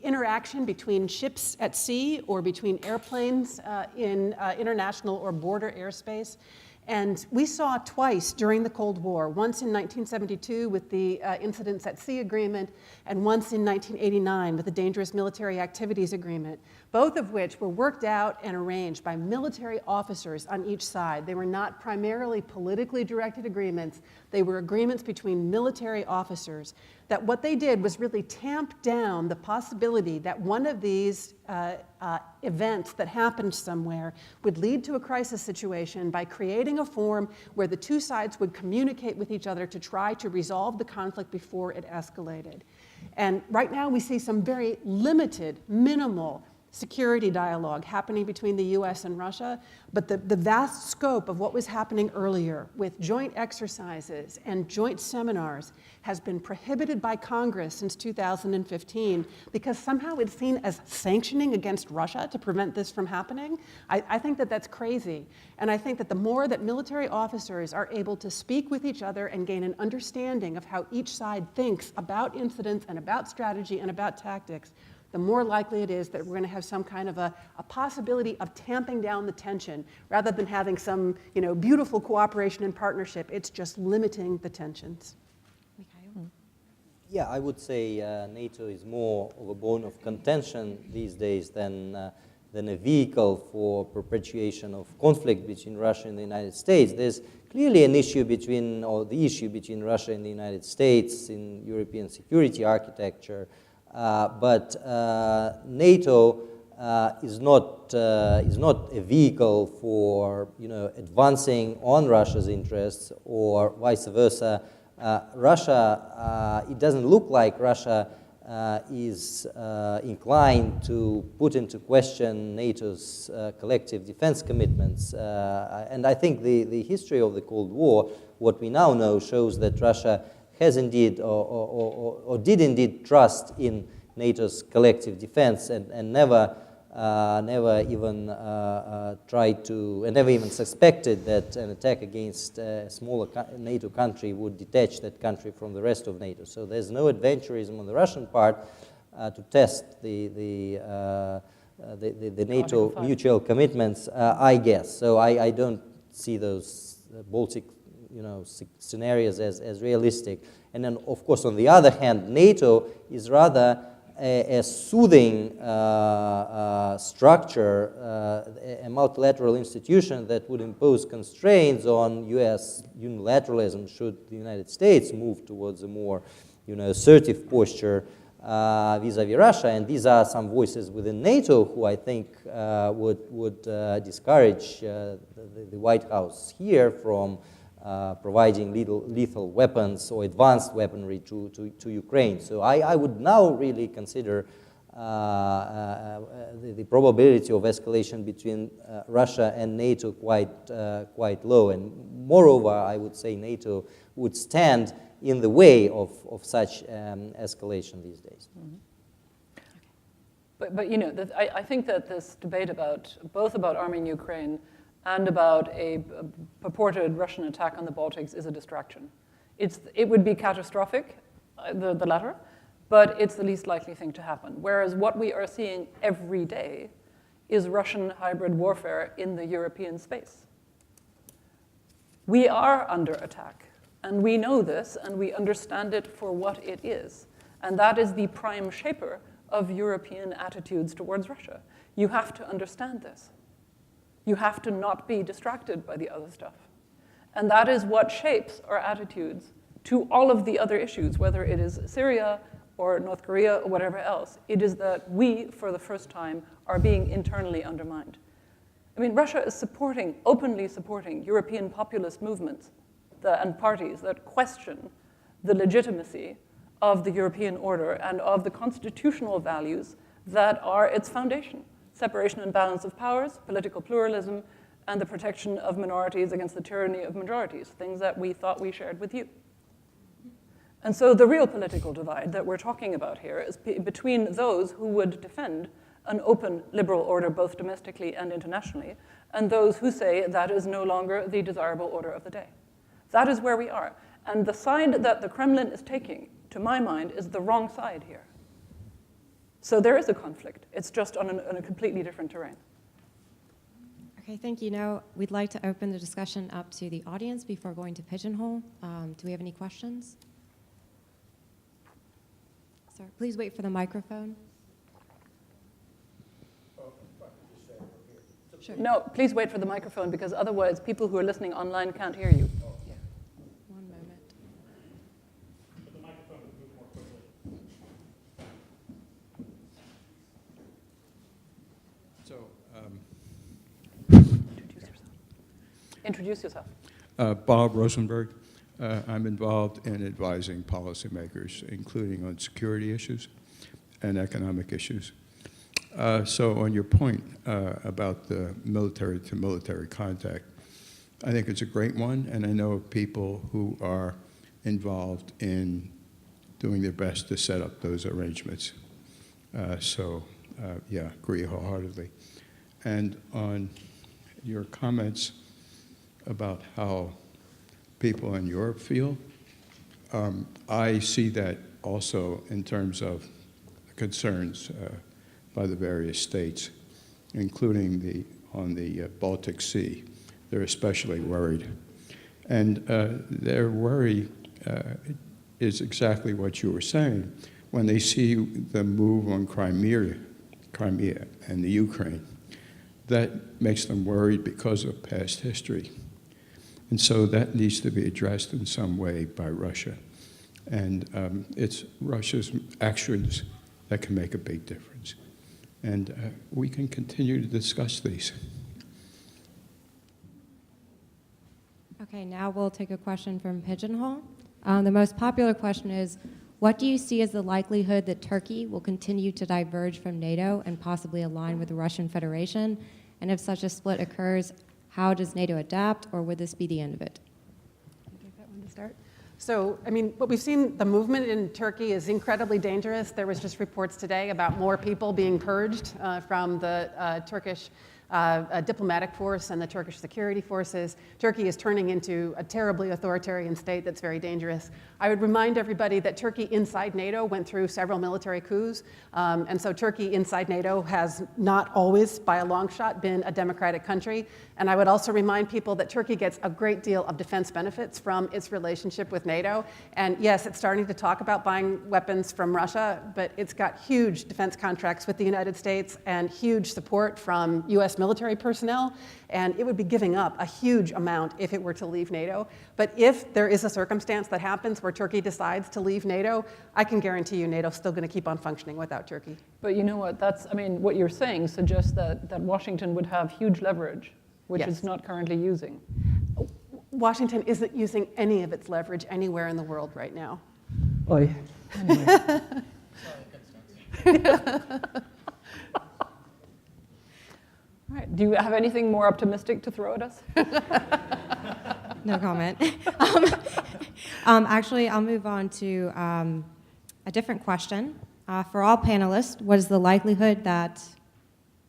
interaction between ships at sea or between airplanes in international or border airspace. And we saw twice during the Cold War, once in 1972 with the Incidents at Sea Agreement, and once in 1989 with the Dangerous Military Activities Agreement, both of which were worked out and arranged by military officers on each side. They were not primarily politically directed agreements. They were agreements between military officers that what they did was really tamp down the possibility that one of these events that happened somewhere would lead to a crisis situation by creating a forum where the two sides would communicate with each other to try to resolve the conflict before it escalated. And right now we see some very limited, minimal security dialogue happening between the US and Russia, but the vast scope of what was happening earlier with joint exercises and joint seminars has been prohibited by Congress since 2015 because somehow it's seen as sanctioning against Russia to prevent this from happening. I think that that's crazy. And I think that the more that military officers are able to speak with each other and gain an understanding of how each side thinks about incidents and about strategy and about tactics, the more likely it is that we're going to have some kind of a possibility of tamping down the tension. Rather than having some beautiful cooperation and partnership, it's just limiting the tensions. Mikhail? Yeah, I would say NATO is more of a bone of contention these days than a vehicle for perpetuation of conflict between Russia and the United States. There's clearly an issue between, or the issue between Russia and the United States in European security architecture. But NATO is not a vehicle for advancing on Russia's interests or vice versa. Russia, it doesn't look like Russia is inclined to put into question NATO's collective defense commitments. And I think the history of the Cold War, what we now know, shows that Russia has indeed or did indeed trust in NATO's collective defense and never even tried to, and never even suspected that an attack against a smaller NATO country would detach that country from the rest of NATO. So there's no adventurism on the Russian part to test the NATO mutual commitments, I guess. So I don't see those Baltic scenarios as realistic. And then, of course, on the other hand, NATO is rather a soothing structure, a multilateral institution that would impose constraints on US unilateralism should the United States move towards a more assertive posture vis-a-vis Russia. And these are some voices within NATO who I think would discourage the White House here from providing lethal weapons or advanced weaponry to Ukraine. So I would now really consider the probability of escalation between Russia and NATO quite low. And moreover, I would say NATO would stand in the way of such escalation these days. Mm-hmm. But I think that this debate both about arming Ukraine and about a purported Russian attack on the Baltics is a distraction. It would be catastrophic, the latter, but it's the least likely thing to happen. Whereas what we are seeing every day is Russian hybrid warfare in the European space. We are under attack, and we know this, and we understand it for what it is. And that is the prime shaper of European attitudes towards Russia. You have to understand this. You have to not be distracted by the other stuff. And that is what shapes our attitudes to all of the other issues, whether it is Syria or North Korea or whatever else. It is that we, for the first time, are being internally undermined. I mean, Russia is openly supporting European populist movements and parties that question the legitimacy of the European order and of the constitutional values that are its foundation: separation and balance of powers, political pluralism, and the protection of minorities against the tyranny of majorities, things that we thought we shared with you. And so the real political divide that we're talking about here is between those who would defend an open liberal order both domestically and internationally, and those who say that is no longer the desirable order of the day. That is where we are. And the side that the Kremlin is taking, to my mind, is the wrong side here. So there is a conflict. It's just on a completely different terrain. Okay, thank you. Now, we'd like to open the discussion up to the audience before going to Pigeonhole. Do we have any questions? Sir, please wait for the microphone. Sure. No, please wait for the microphone, because otherwise people who are listening online can't hear you. One moment. So, Introduce yourself. Bob Rosenberg. I'm involved in advising policymakers, including on security issues and economic issues. So on your point about the military-to-military contact, I think it's a great one, and I know of people who are involved in doing their best to set up those arrangements. Yeah, agree wholeheartedly. And on your comments about how people in Europe feel, I see that also in terms of concerns by the various states, including on the Baltic Sea. They're especially worried. And their worry is exactly what you were saying. When they see the move on Crimea and the Ukraine, that makes them worried because of past history. And so that needs to be addressed in some way by Russia. And it's Russia's actions that can make a big difference. And we can continue to discuss these. Okay, now we'll take a question from Pigeonhole. The most popular question is, what do you see as the likelihood that Turkey will continue to diverge from NATO and possibly align with the Russian Federation? And if such a split occurs, how does NATO adapt, or would this be the end of it? I'll take that one to start. So, I mean, what we've seen, the movement in Turkey is incredibly dangerous. There was just reports today about more people being purged from the Turkish diplomatic force and the Turkish security forces. Turkey is turning into a terribly authoritarian state that's very dangerous. I would remind everybody that Turkey inside NATO went through several military coups, and so Turkey inside NATO has not always, by a long shot, been a democratic country. And I would also remind people that Turkey gets a great deal of defense benefits from its relationship with NATO. And yes, it's starting to talk about buying weapons from Russia, but it's got huge defense contracts with the United States and huge support from US military personnel, and it would be giving up a huge amount if it were to leave NATO. But if there is a circumstance that happens where Turkey decides to leave NATO, I can guarantee you NATO's still going to keep on functioning without Turkey. But you know what? What you're saying suggests that Washington would have huge leverage, which Yes. it's not currently using. Washington isn't using any of its leverage anywhere in the world right now. Oy. Anyway. All right. Do you have anything more optimistic to throw at us? No comment. Actually, I'll move on to a different question. For all panelists, what is the likelihood that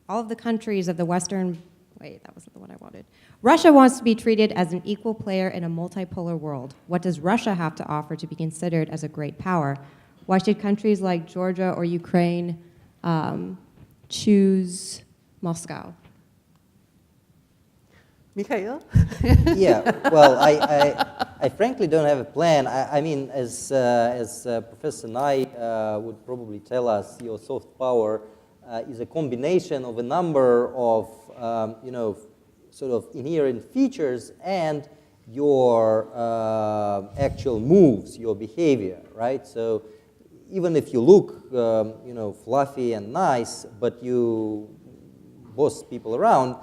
all of the countries of the Western... Wait, that wasn't the one I wanted. Russia wants to be treated as an equal player in a multipolar world. What does Russia have to offer to be considered as a great power? Why should countries like Georgia or Ukraine choose Moscow? Mikhail? Yeah, well, I frankly don't have a plan. I mean, as Professor Nye would probably tell us, your soft power is a combination of a number of, sort of inherent features and your actual moves, your behavior, right? So even if you look, fluffy and nice, but you boss people around,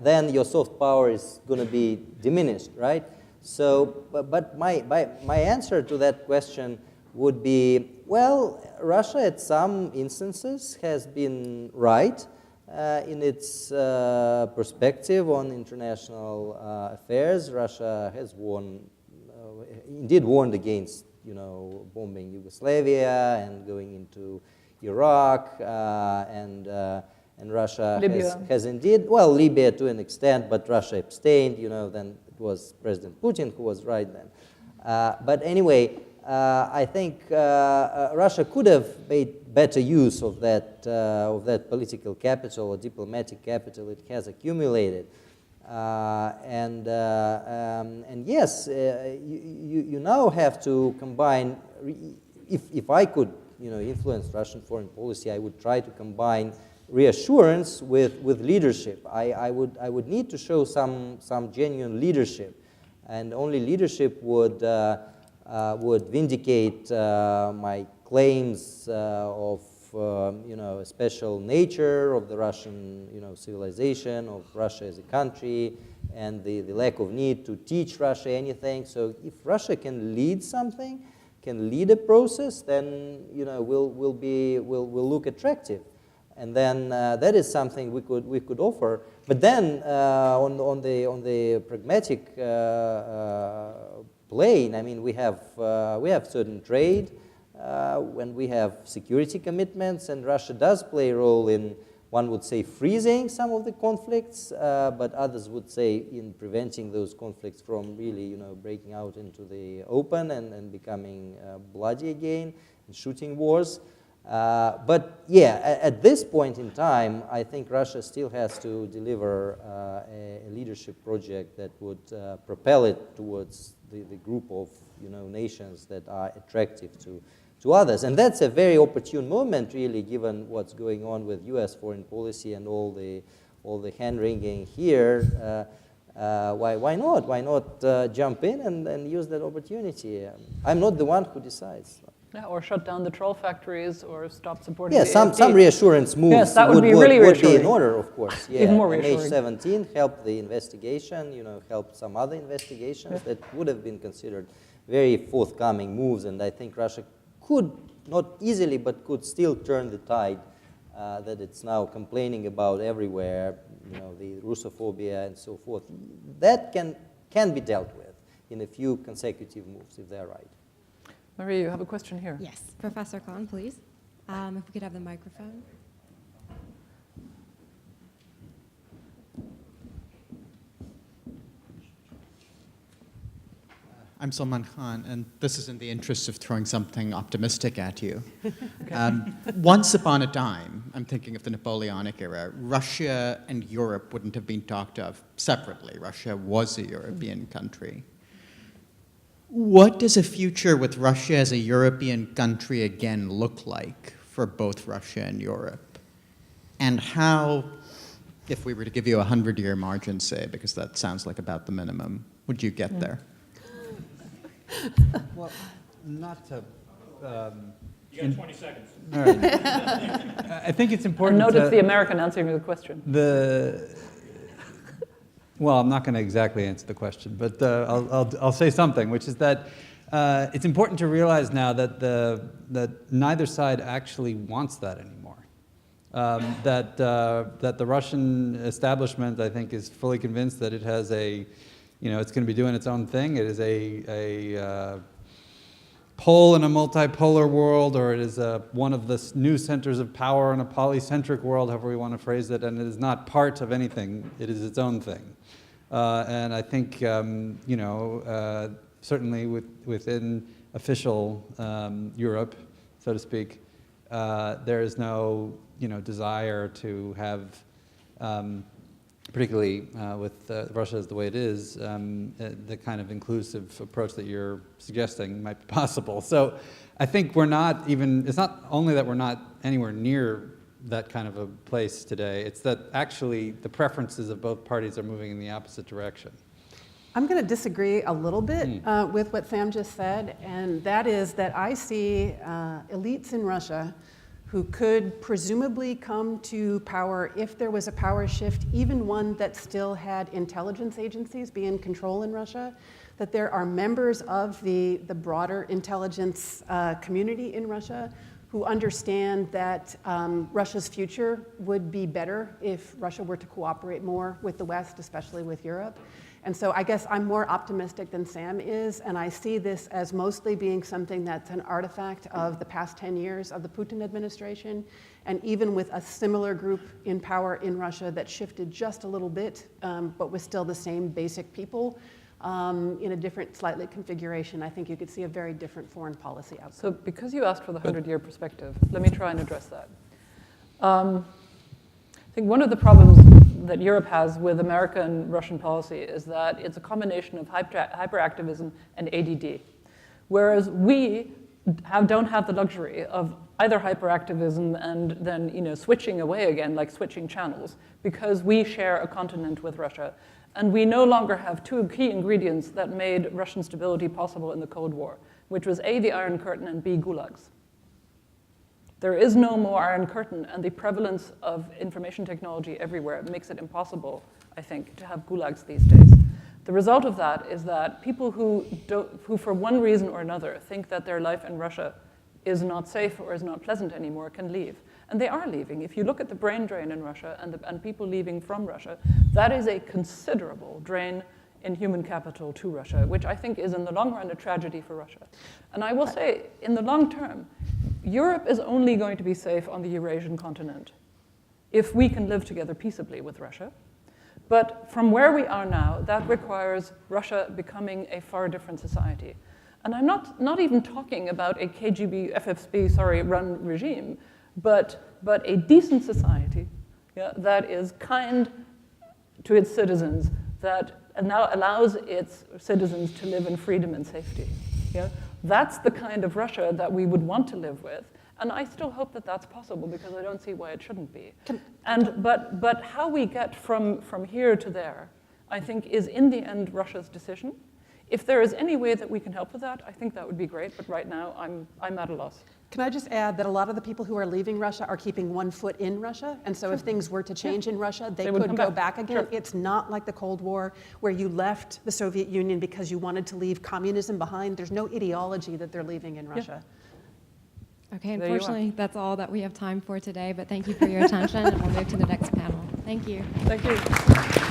then your soft power is going to be diminished, right? So, but my answer to that question would be, well, Russia at some instances has been right in its perspective on international affairs. Russia has indeed warned against, bombing Yugoslavia and going into Iraq, and Russia has indeed, well, Libya to an extent, but Russia abstained. Then it was President Putin who was right then. But anyway, I think Russia could have made better use of that political capital or diplomatic capital it has accumulated. And yes, you now have to combine. If I could, influence Russian foreign policy, I would try to combine reassurance with leadership. I would need to show some genuine leadership, and only leadership would vindicate my claims of a special nature of the Russian civilization, of Russia as a country, and the lack of need to teach Russia anything. So if Russia can lead something, can lead a process, then will look attractive. And then that is something we could offer. But then on the pragmatic plane, I mean, we have certain trade, when we have security commitments, and Russia does play a role in, one would say, freezing some of the conflicts, but others would say in preventing those conflicts from really, breaking out into the open and becoming bloody again, and shooting wars. But yeah, at this point in time, I think Russia still has to deliver a leadership project that would propel it towards the group of nations that are attractive to others. And that's a very opportune moment, really, given what's going on with U.S. foreign policy and all the hand-wringing here. Why not? Why not jump in and use that opportunity? I'm not the one who decides. Yeah, or shut down the troll factories, or stop supporting. Yeah, some reassurance moves. Yes, that would be really reassuring. Would be in order, of course. Yeah, even more reassuring. MH17 helped the investigation. Helped some other investigations that would have been considered very forthcoming moves, and I think Russia could, not easily, but could still turn the tide that it's now complaining about everywhere. The Russophobia and so forth. That can be dealt with in a few consecutive moves if they're right. Marie, you have a question here. Yes, Professor Khan, please. If we could have the microphone. I'm Salman Khan, and this is in the interest of throwing something optimistic at you. Once upon a time, I'm thinking of the Napoleonic era, Russia and Europe wouldn't have been talked of separately. Russia was a European country. What does a future with Russia as a European country again look like for both Russia and Europe? And how, if we were to give you a 100-year margin, say, because that sounds like about the minimum, would you get there? Well, not to... You got 20 seconds. All right. I think it's important And note it's the American answering the question. Well, I'm not going to exactly answer the question, but I'll say something, which is that it's important to realize now that that neither side actually wants that anymore. That the Russian establishment, I think, is fully convinced that it has it's going to be doing its own thing. It is a pole in a multipolar world, or it is one of the new centers of power in a polycentric world, however we want to phrase it, and it is not part of anything. It is its own thing. And I think, certainly within official Europe, so to speak, there is no, desire to have, particularly with Russia as the way it is, the kind of inclusive approach that you're suggesting might be possible. So I think it's not only that we're not anywhere near that kind of a place today, it's that actually the preferences of both parties are moving in the opposite direction. I'm going to disagree a little bit with what Sam just said, and that is that I see elites in Russia who could presumably come to power if there was a power shift, even one that still had intelligence agencies be in control in Russia, that there are members of the broader intelligence community in Russia who understand that Russia's future would be better if Russia were to cooperate more with the West, especially with Europe. And so I guess I'm more optimistic than Sam is, and I see this as mostly being something that's an artifact of the past 10 years of the Putin administration, and even with a similar group in power in Russia that shifted just a little bit, but was still the same basic people, in a different, slightly configuration, I think you could see a very different foreign policy outcome. So because you asked for the 100-year perspective, let me try and address that. I think one of the problems that Europe has with American Russian policy is that it's a combination of hyperactivism and ADD, whereas we don't have the luxury of either hyperactivism and then switching away again, like switching channels, because we share a continent with Russia. And we no longer have two key ingredients that made Russian stability possible in the Cold War, which was A, the Iron Curtain, and B, gulags. There is no more Iron Curtain, and the prevalence of information technology everywhere makes it impossible, I think, to have gulags these days. The result of that is that people who for one reason or another think that their life in Russia is not safe or is not pleasant anymore can leave. And they are leaving. If you look at the brain drain in Russia and people leaving from Russia, that is a considerable drain in human capital to Russia, which I think is in the long run a tragedy for Russia. And I will say, in the long term, Europe is only going to be safe on the Eurasian continent if we can live together peaceably with Russia. But from where we are now, that requires Russia becoming a far different society. And I'm not even talking about a KGB, FSB, run regime, but a decent society, yeah, that is kind to its citizens, that now allows its citizens to live in freedom and safety. Yeah? That's the kind of Russia that we would want to live with. And I still hope that that's possible, because I don't see why it shouldn't be. But how we get from here to there, I think, is in the end Russia's decision. If there is any way that we can help with that, I think that would be great. But right now, I'm at a loss. Can I just add that a lot of the people who are leaving Russia are keeping one foot in Russia, and so if things were to change in Russia, they could go back again. Sure. It's not like the Cold War, where you left the Soviet Union because you wanted to leave communism behind. There's no ideology that they're leaving in Russia. Yeah. Okay, unfortunately, that's all that we have time for today, but thank you for your attention, and we'll move to the next panel. Thank you. Thank you.